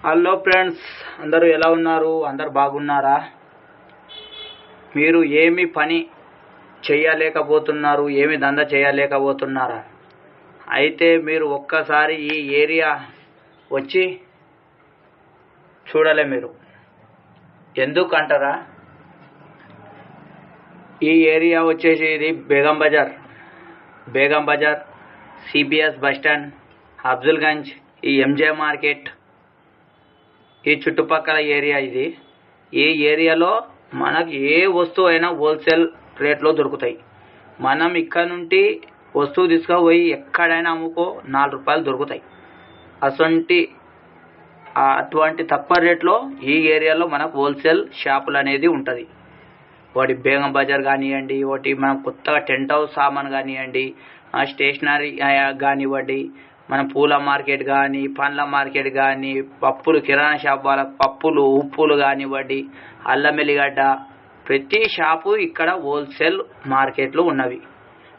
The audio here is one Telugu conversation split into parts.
హలో ఫ్రెండ్స్, అందరూ ఎలా ఉన్నారు? అందరు బాగున్నారా? మీరు ఏమి పని చేయలేకపోతున్నారు, ఏమి దందా చేయలేకపోతున్నారా? అయితే మీరు ఒక్కసారి ఈ ఏరియా వచ్చి చూడలే. మీరు ఎందుకంటారా? ఈ ఏరియా వచ్చేసి ఇది Begum Bazar, CBS bus stand, Afzalgunj, ఈ ఎంజే మార్కెట్, ఈ చుట్టుపక్కల ఏరియా ఇది. ఈ ఏరియాలో మనకు ఏ వస్తువు అయినా హోల్సేల్ రేట్లో దొరుకుతాయి. మనం ఇక్కడ నుండి వస్తువు తీసుకుపోయి ఎక్కడైనా అమ్ముకో 4 రూపాయలు దొరుకుతాయి. అటువంటి తక్కువ రేట్లో ఈ ఏరియాలో మనకు హోల్సేల్ షాపులు అనేది ఉంటుంది. ఒకటి బేగం బజార్ కానివ్వండి, ఒకటి మనం కొత్తగా టెంట్ హౌస్ సామాన్ కానివ్వండి, స్టేషనరీ కానివ్వండి, మన పూల మార్కెట్ కానీ, పండ్ల మార్కెట్ కానీ, పప్పులు కిరాణా షాప్ వాళ్ళకి పప్పులు ఉప్పులు కానివ్వండి, అల్లం ఎల్లిగడ్డ, ప్రతి షాపు ఇక్కడ హోల్సేల్ మార్కెట్లు ఉన్నవి.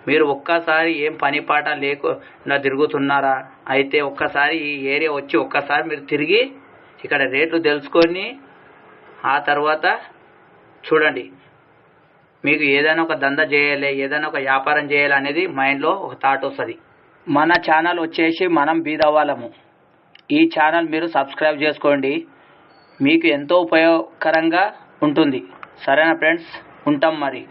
మీరు ఒక్కసారి ఏం పని పాట లేకుండా తిరుగుతున్నారా? అయితే ఒక్కసారి ఈ ఏరియా వచ్చి ఒక్కసారి మీరు తిరిగి ఇక్కడ రేట్లు తెలుసుకొని ఆ తర్వాత చూడండి. మీకు ఏదైనా ఒక దందా చేయాలి, ఏదైనా ఒక వ్యాపారం చేయాలి అనేది మైండ్లో ఒక థాట్ వస్తుంది. మన ఛానల్ వచ్చేసి మనం బీదవాళ్ళము. ఈ ఛానల్ మీరు సబ్స్క్రైబ్ చేసుకోండి, మీకు ఎంతో ఉపయోగకరంగా ఉంటుంది. సరేనా ఫ్రెండ్స్, ఉంటాం మరి.